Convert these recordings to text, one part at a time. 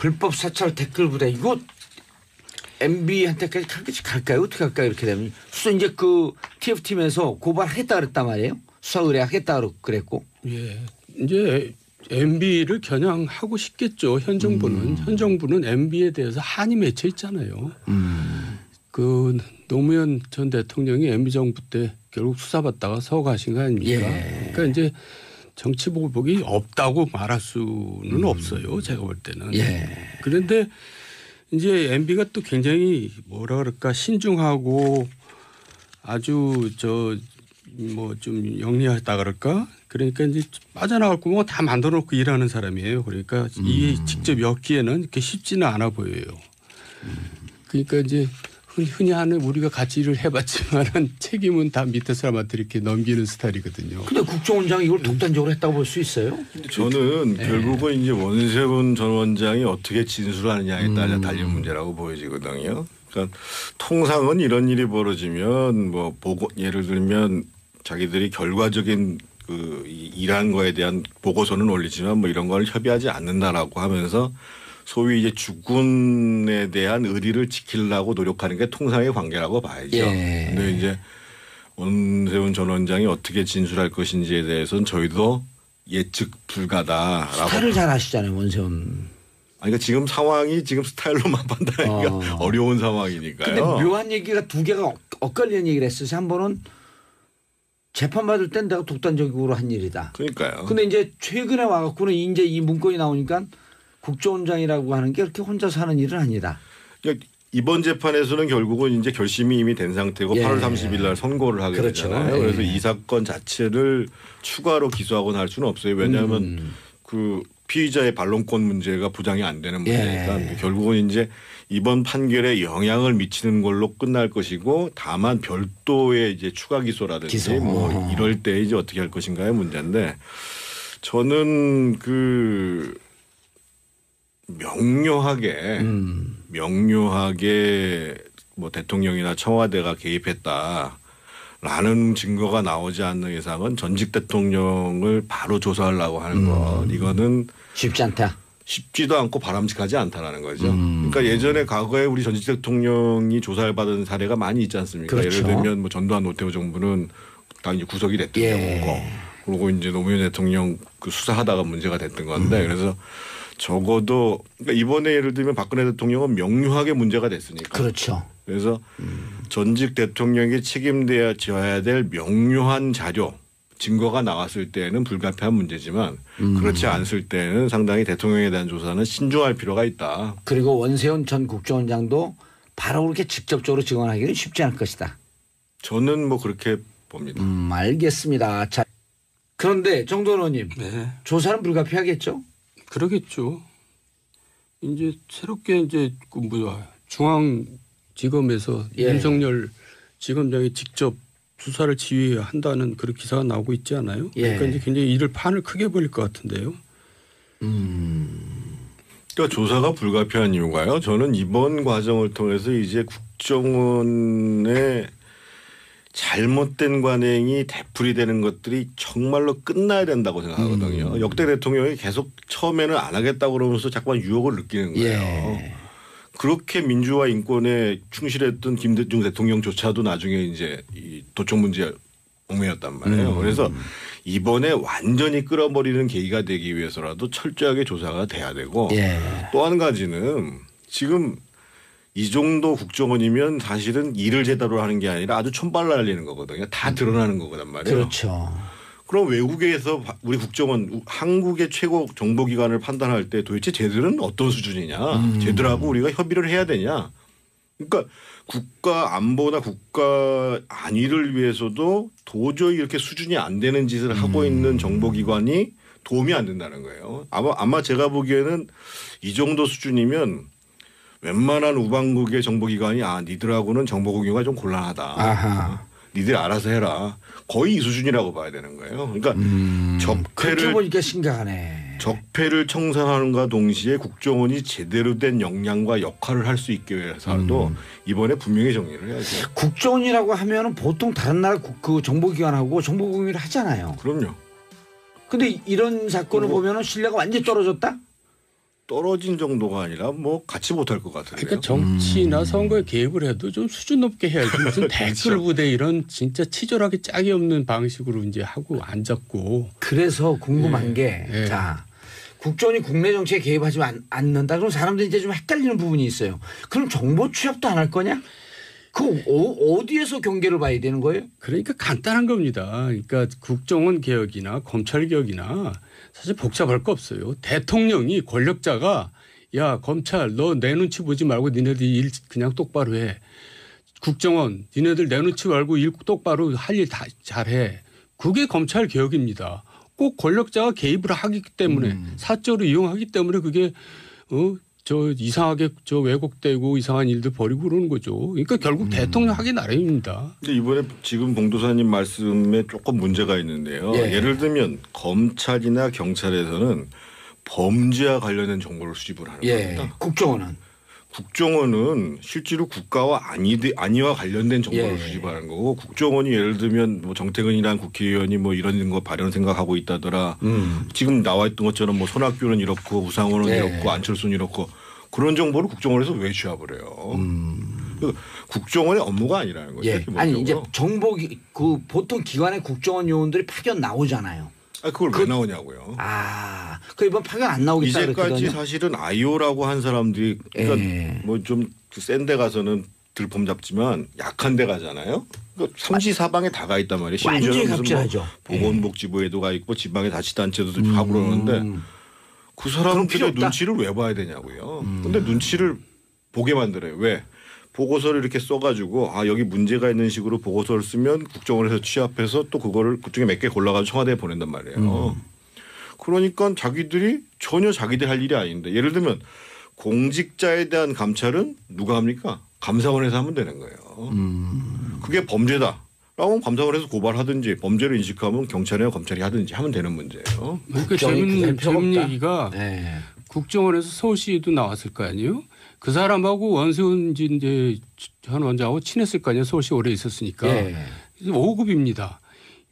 불법 사찰 댓글 부대 이거 MB한테까지 갈까요? 어떻게 할까요? 이렇게 되면 수사 이제 그 TF팀에서 고발하겠다 그랬단 말이에요. 수사 의뢰하겠다 그랬고. 예. 이제 MB를 겨냥하고 싶겠죠. 현 정부는 MB에 대해서 한이 맺혀 있잖아요. 그 노무현 전 대통령이 MB 정부 때 결국 수사받다가 서거하신 거 아닙니까? 예. 그러니까 이제 정치 보복이 없다고 말할 수는 없어요. 제가 볼 때는. 예. 그런데 이제 MB가 또 굉장히 뭐라 그럴까 신중하고 아주 뭐 좀 영리하다 그럴까? 그러니까 이제 빠져나갈 구멍을 다 만들어 놓고 일하는 사람이에요. 그러니까 이게 직접 엮기에는 그렇게 쉽지는 않아 보여요. 그러니까 이제 흔히 하는 우리가 같이 일을 해봤지만은 책임은 다 밑에 사람한테 이렇게 넘기는 스타일이거든요. 근데 국정원장이 이걸 독단적으로 했다고 볼 수 있어요? 저는 결국은 이제 원세훈 전 원장이 어떻게 진술하느냐에 따라 달린 문제라고 보여지거든요. 그러니까 통상은 이런 일이 벌어지면 뭐 보고 예를 들면 자기들이 결과적인 그 일한 거에 대한 보고서는 올리지만 뭐 이런 걸 협의하지 않는다라고 하면서 소위 이제 주군에 대한 의리를 지키려고 노력하는 게 통상의 관계라고 봐야죠. 예. 근데 이제 원세훈 전 원장이 어떻게 진술할 것인지에 대해서는 저희도 예측 불가다라고. 스타일을 잘 아시잖아요, 원세훈. 아니, 그러니까 지금 상황이 지금 스타일로만 판단하기가 어려운 상황이니까요. 근데 묘한 얘기가 두 개가 엇갈리는 얘기를 했어요. 한 번은 재판받을 땐 내가 독단적으로 한 일이다. 그러니까요. 근데 이제 최근에 와갖고는 이제 이 문건이 나오니까 국정원장이라고 하는 게 그렇게 혼자서 하는 일은 아니다. 그러니까 이번 재판에서는 결국은 이제 결심이 이미 된 상태고 예. 8월 30일 날 선고를 하게 그렇죠. 되잖아요. 예. 그래서 이 사건 자체를 추가로 기소하거나 할 수는 없어요. 왜냐하면 그 피의자의 반론권 문제가 부장이 안 되는 문제니까 예. 결국은 이제 이번 판결에 영향을 미치는 걸로 끝날 것이고 다만 별도의 이제 추가 기소라든지 기소. 뭐 이럴 때 이제 어떻게 할 것인가의 문제인데 저는 그 명료하게 뭐 대통령이나 청와대가 개입했다라는 증거가 나오지 않는 이상은 전직 대통령을 바로 조사하려고 하는 것 이거는 쉽지 않다. 쉽지도 않고 바람직하지 않다라는 거죠. 그러니까 예전에 과거에 우리 전직 대통령이 조사를 받은 사례가 많이 있지 않습니까? 그렇죠. 예를 들면 뭐 전두환 노태우 정부는 당연히 구속이 됐던 예. 경우고 그리고 이제 노무현 대통령 그 수사하다가 문제가 됐던 건데 그래서 적어도 그러니까 이번에 예를 들면 박근혜 대통령은 명료하게 문제가 됐으니까. 그렇죠. 그래서 전직 대통령이 책임져야 될 명료한 자료 증거가 나왔을 때는 불가피한 문제지만 그렇지 않을 때는 상당히 대통령에 대한 조사는 신중할 필요가 있다. 그리고 원세훈 전 국정원장도 바로 그렇게 직접적으로 증언하기는 쉽지 않을 것이다. 저는 뭐 그렇게 봅니다. 알겠습니다. 자, 그런데 정도원 의원님 네. 조사는 불가피하겠죠? 그러겠죠. 이제 새롭게 이제 그 뭐야 중앙지검에서 예. 윤석열 지검장이 직접 수사를 지휘한다는 그런 기사가 나오고 있지 않아요? 예. 그러니까 이제 굉장히 이를 판을 크게 벌릴 것 같은데요. 그러니까 조사가 불가피한 이유가요. 저는 이번 과정을 통해서 이제 국정원의 잘못된 관행이 되풀이 되는 것들이 정말로 끝나야 된다고 생각하거든요. 역대 대통령이 계속 처음에는 안 하겠다고 그러면서 자꾸만 유혹을 느끼는 거예요. 예. 그렇게 민주화 인권에 충실했던 김대중 대통령조차도 나중에 이제 이 도청 문제에 얽매였단 말이에요. 그래서 이번에 완전히 끌어버리는 계기가 되기 위해서라도 철저하게 조사가 돼야 되고 예. 또 한 가지는 지금 이 정도 국정원이면 사실은 일을 제대로 하는 게 아니라 아주 촌발 날리는 거거든요. 다 드러나는 거거든 말이에요. 그렇죠. 그럼 외국에서 우리 국정원 한국의 최고 정보기관을 판단할 때 도대체 쟤들은 어떤 수준이냐. 쟤들하고 우리가 협의를 해야 되냐. 그러니까 국가 안보나 국가 안위를 위해서도 도저히 이렇게 수준이 안 되는 짓을 하고 있는 정보기관이 도움이 안 된다는 거예요. 아마 제가 보기에는 이 정도 수준이면 웬만한 우방국의 정보기관이 니들하고는 정보 공유가 좀 곤란하다. 아하. 니들 알아서 해라. 거의 이 수준이라고 봐야 되는 거예요. 그러니까 그렇게 보니까 심각하네. 적폐를 청산하는가 동시에 국정원이 제대로 된 역량과 역할을 할 수 있게 위해서도 이번에 분명히 정리를 해야죠. 국정원이라고 하면은 보통 다른 나라 그 정보기관하고 정보 공유를 하잖아요. 그럼요. 근데 이런 사건을 보면은 신뢰가 완전히 떨어졌다? 떨어진 정도가 아니라 뭐 같이 못할 것 같은데요. 그러니까 정치나 선거에 개입을 해도 좀 수준 높게 해야지 무슨 댓글 부대 이런 진짜 치졸하게 짝이 없는 방식으로 이제 하고 앉았고. 그래서 궁금한 게 자. 국정원이 국내 정치에 개입하지 않는다. 그럼 사람들이 이제 좀 헷갈리는 부분이 있어요. 그럼 정보 취합도 안 할 거냐? 그 어디에서 경계를 봐야 되는 거예요? 그러니까 간단한 겁니다. 그러니까 국정원 개혁이나 검찰 개혁이나 사실 복잡할 거 없어요. 대통령이 권력자가 야 검찰 너 내 눈치 보지 말고 니네들 일 그냥 똑바로 해. 국정원 니네들 내 눈치 말고 일 똑바로 할 일 다 잘해. 그게 검찰 개혁입니다. 꼭 권력자가 개입을 하기 때문에 사적으로 이용하기 때문에 그게 저 이상하게 저 왜곡되고 이상한 일들 벌이고 그러는 거죠. 그러니까 결국 대통령 하기 나름입니다. 근데 이번에 지금 봉도사님 말씀에 조금 문제가 있는데요. 예를 들면 검찰이나 경찰에서는 범죄와 관련된 정보를 수집을 하는 겁니다. 국정원은 실제로 국가와 안위와 관련된 정보를 수집하는 거고 국정원이 예를 들면 뭐 정태근이라는 국회의원이 뭐 이런 거 발언 생각하고 있다더라. 지금 나와 있던 것처럼 뭐 손학규는 이렇고 우상호는 이렇고 안철수는 이렇고 그런 정보를 국정원에서 왜 취합을 해요? 국정원의 업무가 아니라는 거죠. 아니 이제 정보기 그 보통 기관의 국정원 요원들이 파견 나오잖아요. 그걸 왜 나오냐고요. 그 이번 파견 안 나오겠다 이제까지 그랬거든요. 사실은 IO라고 한 사람들이 그러니까 뭐 좀 센 데 가서는 들폼 잡지만 약한 데 가잖아요. 그러니까 삼시사방에 다 가 있단 말이에요. 완전히 무슨 갑질하죠. 뭐 보건복지부에도 가 있고 지방의 자치단체도 하고 그러는데 그 사람들의 눈치를 왜 봐야 되냐고요. 근데 눈치를 보게 만들어요. 왜? 보고서를 이렇게 써가지고 여기 문제가 있는 식으로 보고서를 쓰면 국정원에서 취합해서 또 그거를 그중에 몇 개 골라가지고 청와대에 보낸단 말이에요. 그러니까 자기들이 전혀 자기들 할 일이 아닌데 예를 들면 공직자에 대한 감찰은 누가 합니까? 감사원에서 하면 되는 거예요. 그게 범죄다. 라고 감사원에서 고발하든지 범죄를 인식하면 경찰이나 검찰이 하든지 하면 되는 문제예요. 그러니까 재밌는 얘기가 국정원에서 서울시도 나왔을 거 아니에요? 그 사람하고 원세훈 이제 전 원장하고 친했을 거 아니에요. 서울시 오래 있었으니까. 5급입니다.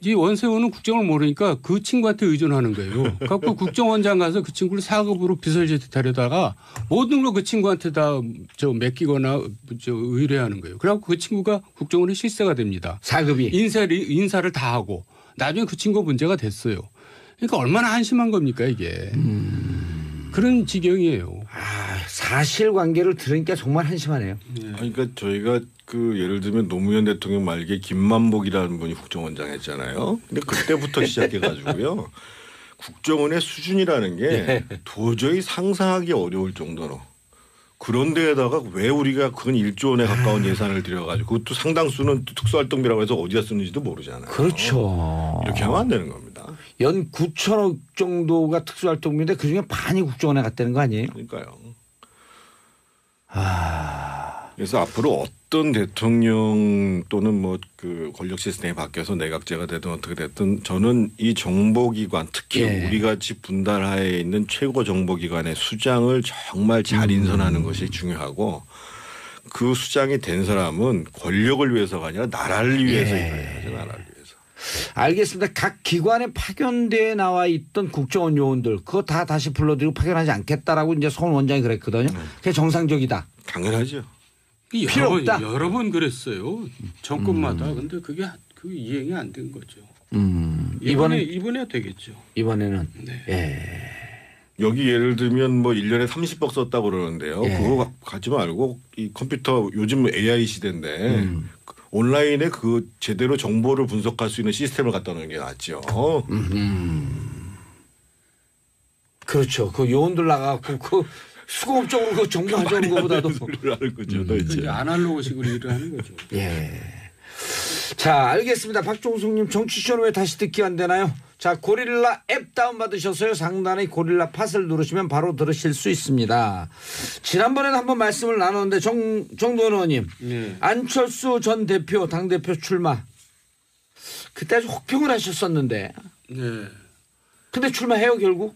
이제 원세훈은 국정을 모르니까 그 친구한테 의존하는 거예요. 그래서 국정원장 가서 그 친구를 4급으로 비서실에 데려다가 모든 걸 그 친구한테 다 맡기거나 의뢰하는 거예요. 그래갖고 그 친구가 국정원의 실세가 됩니다. 4급이. 인사를 다 하고 나중에 그 친구가 문제가 됐어요. 그러니까 얼마나 한심한 겁니까 이게. 그런 지경이에요. 사실관계를 들으니까 정말 한심하네요. 그러니까 저희가 그 예를 들면 노무현 대통령 말기에 김만복이라는 분이 국정원장 했잖아요. 근데 그때부터 시작해가지고요. 국정원의 수준이라는 게 도저히 상상하기 어려울 정도로 그런 데에다가 왜 우리가 그건 1조 원에 가까운 예산을 들여가지고 그것도 상당수는 특수활동비라고 해서 어디다 쓰는지도 모르잖아요. 그렇죠. 이렇게 하면 안 되는 겁니다. 연 9천억 정도가 특수활동비인데 그중에 반이 국정원에 갔다는 거 아니에요? 그러니까요. 그래서 앞으로 어떤 대통령 또는 뭐 그 권력 시스템이 바뀌어서 내각제가 되든 어떻게 됐든 저는 이 정보기관 특히 우리 같이 분단하에 있는 최고 정보기관의 수장을 정말 잘 인선하는 것이 중요하고 그 수장이 된 사람은 권력을 위해서가 아니라 나라를 위해서 일해야죠. 나라를 위해서. 알겠습니다. 각 기관에 파견대에 나와 있던 국정원 요원들 그거 다 다시 불러들이고 파견하지 않겠다라고 이제 송 원장이 그랬거든요. 그게 정상적이다. 당연하죠. 필요 없다. 여러 번 그랬어요. 정권마다. 근데 그게 그 이행이 안 된 거죠. 이번에 되겠죠. 이번에는. 여기 예를 들면 뭐 1년에 30억 썼다고 그러는데요. 그거 가지 말고 이 컴퓨터 요즘 AI 시대인데 온라인에 그 제대로 정보를 분석할 수 있는 시스템을 갖다 놓는 게 낫죠. 그렇죠. 그 요원들 나가고 그 수공업적으로 그 정보 가져오는 것보다도 하는 거죠. 이제 아날로그식으로 일을 하는 거죠. 자, 알겠습니다. 박종숙님 정치쇼는 왜 다시 듣기 안 되나요? 자, 고릴라 앱 다운받으셨어요. 상단에 고릴라 팟을 누르시면 바로 들으실 수 있습니다. 지난번에도 한번 말씀을 나눴는데 정도원 의원님 안철수 전 대표 당대표 출마 그때 아주 혹평을 하셨었는데 근데 출마해요 결국?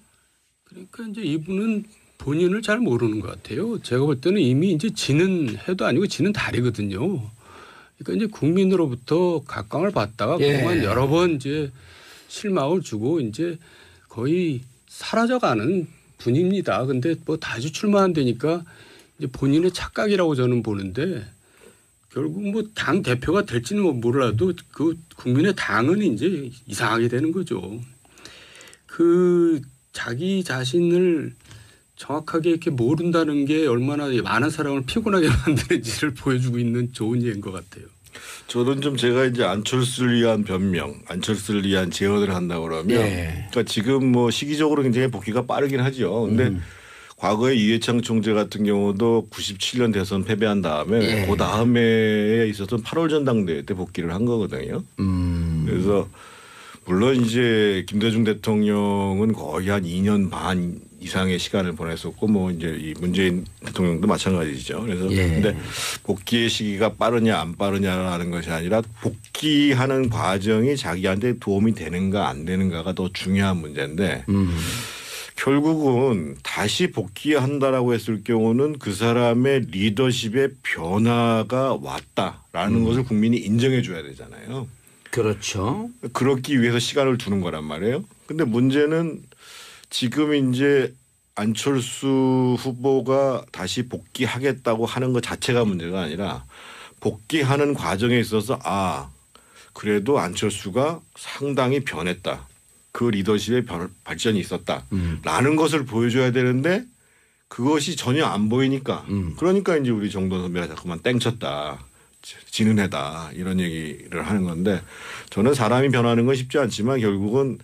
그러니까 이제 이분은 본인을 잘 모르는 것 같아요. 제가 볼 때는 이미 이제 지는 해도 아니고 지는 달이거든요. 그러니까 이제 국민으로부터 각광을 받다가 그동안 여러 번 이제 실망을 주고 이제 거의 사라져가는 분입니다. 근데 뭐 다시 출마 안 되니까 이제 본인의 착각이라고 저는 보는데 결국 뭐 당 대표가 될지는 뭐 몰라도 그 국민의 당은 이제 이상하게 되는 거죠. 그 자기 자신을 정확하게 이렇게 모른다는 게 얼마나 많은 사람을 피곤하게 만드는지를 보여주고 있는 좋은 예인 것 같아요. 저는 좀 제가 이제 안철수를 위한 변명, 안철수를 위한 재언을 한다 그러면, 예. 그러니까 지금 뭐 시기적으로 굉장히 복귀가 빠르긴 하죠. 근데 과거에 이회창 총재 같은 경우도 97년 대선 패배한 다음에 예. 그 다음에 있었던 8월 전당대회 때 복귀를 한 거거든요. 그래서 물론 이제 김대중 대통령은 거의 한 2년 반 이상의 시간을 보냈었고 뭐 이제 이 문재인 대통령도 마찬가지죠. 그래서 예. 근데 복귀의 시기가 빠르냐 안 빠르냐라는 것이 아니라 복귀하는 과정이 자기한테 도움이 되는가 안 되는가가 더 중요한 문제인데 결국은 다시 복귀한다라고 했을 경우는 그 사람의 리더십의 변화가 왔다라는 것을 국민이 인정해 줘야 되잖아요. 그렇죠. 그렇기 위해서 시간을 두는 거란 말이에요. 근데 문제는 지금 이제 안철수 후보가 다시 복귀하겠다고 하는 것 자체가 문제가 아니라 복귀하는 과정에 있어서 그래도 안철수가 상당히 변했다. 그 리더십의 발전이 있었다라는 것을 보여줘야 되는데 그것이 전혀 안 보이니까 그러니까 이제 우리 정돈 선배가 자꾸만 땡쳤다. 지는 애다 이런 얘기를 하는 건데 저는 사람이 변하는 건 쉽지 않지만 결국은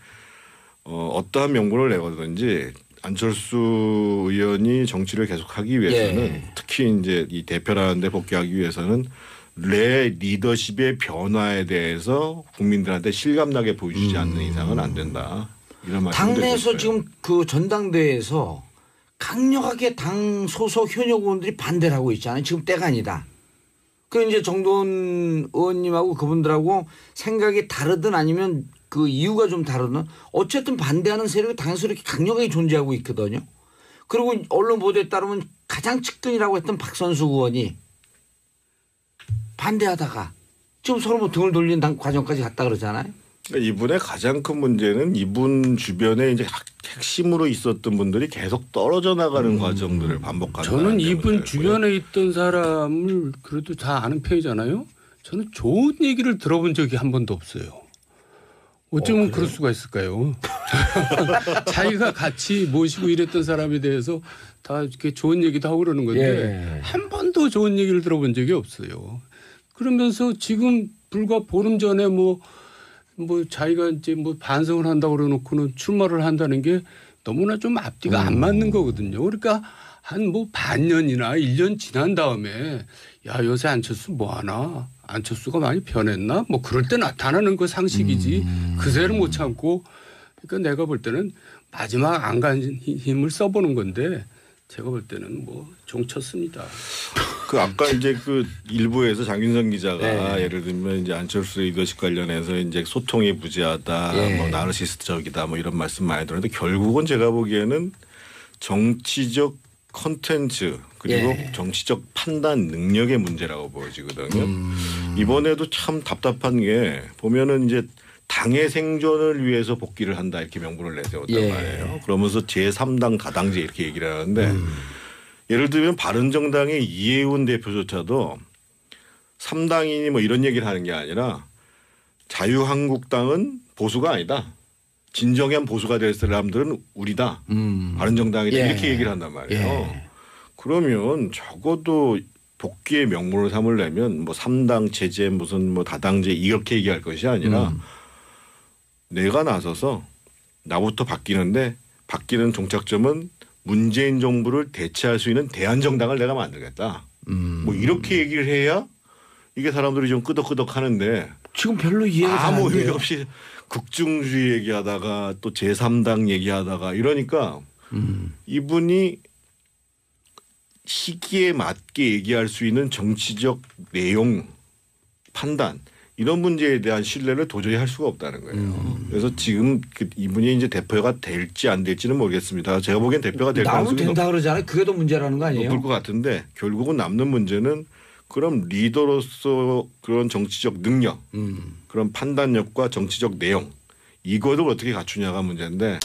어떠한 명분을 내거든지 안철수 의원이 정치를 계속하기 위해서는 예. 특히 이제 이 대표라는 데 복귀하기 위해서는 내 리더십의 변화에 대해서 국민들한테 실감나게 보여주지 않는 이상은 안 된다. 이런 말씀 당내에서 지금 그 전당대회에서 강력하게 당 소속 현역 의원들이 반대를 하고 있잖아요. 지금 때가 아니다. 그 이제 정돈 의원님하고 그분들하고 생각이 다르든 아니면 그 이유가 좀 다르든 어쨌든 반대하는 세력이 당에서 이렇게 강력하게 존재하고 있거든요. 그리고 언론 보도에 따르면 가장 측근이라고 했던 박선수 의원이 반대하다가 지금 서로 뭐 등을 돌리는 과정까지 갔다 그러잖아요. 그러니까 이분의 가장 큰 문제는 이분 주변에 이제 핵심으로 있었던 분들이 계속 떨어져 나가는 과정들을 반복하는. 저는 이분 주변에 있던 사람을 그래도 다 아는 편이잖아요. 저는 좋은 얘기를 들어본 적이 한 번도 없어요. 어쩌면 그럴 수가 있을까요? 자기가 같이 모시고 일했던 사람에 대해서 다 이렇게 좋은 얘기도 하고 그러는 건데 예. 한 번도 좋은 얘기를 들어본 적이 없어요. 그러면서 지금 불과 보름 전에 뭐 자기가 이제 뭐 반성을 한다고 그러놓고는 출마를 한다는 게 너무나 좀 앞뒤가 안 맞는 거거든요. 그러니까 한 뭐 반년이나 1년 지난 다음에 야 요새 안철수 뭐 하나 안철수가 많이 변했나 뭐 그럴 때 나타나는 거 상식이지 그새를 못 참고 그러니까 내가 볼 때는 마지막 안간 힘을 써보는 건데 제가 볼 때는 뭐 종쳤습니다. 그 아까 이제 그 일부에서 장윤선 기자가 네. 예를 들면 이제 안철수 리더십 관련해서 이제 소통이 부재하다, 네. 뭐 나르시스트적이다, 뭐 이런 말씀 많이 들었는데 결국은 제가 보기에는 정치적 컨텐츠 그리고 예. 정치적 판단 능력의 문제라고 보여지거든요. 이번에도 참 답답한 게 보면은 이제 당의 생존을 위해서 복귀를 한다 이렇게 명분을 내세웠단 예. 말이에요. 그러면서 제3당 다당제 이렇게 얘기를 하는데 예를 들면 바른정당의 이해운 대표조차도 3당이니 뭐 이런 얘기를 하는 게 아니라 자유한국당은 보수가 아니다. 진정한 보수가 될 사람들은 우리다. 바른정당이다. 예. 이렇게 얘기를 한단 말이에요. 예. 그러면 적어도 복귀의 명분을 삼으려면 뭐 3당 체제 무슨 뭐 다당제 이렇게 얘기할 것이 아니라 내가 나서서 나부터 바뀌는데 바뀌는 종착점은 문재인 정부를 대체할 수 있는 대한정당을 내가 만들겠다. 뭐 이렇게 얘기를 해야 이게 사람들이 좀 끄덕끄덕 하는데 지금 별로 이해가 잘 안 아무 의미 돼요. 없이 국중주의 얘기하다가 또 제3당 얘기하다가 이러니까 이분이 시기에 맞게 얘기할 수 있는 정치적 내용 판단 이런 문제에 대한 신뢰를 도저히 할 수가 없다는 거예요. 그래서 지금 이분이 이제 대표가 될지 안 될지는 모르겠습니다. 제가 보기엔 대표가 될 나오면 가능성이 된다 그러잖아요. 그게 더 문제라는 거 아니에요? 높을 것 같은데 결국은 남는 문제는 그럼 리더로서 그런 정치적 능력 그런 판단력과 정치적 내용 이거를 어떻게 갖추냐가 문제인데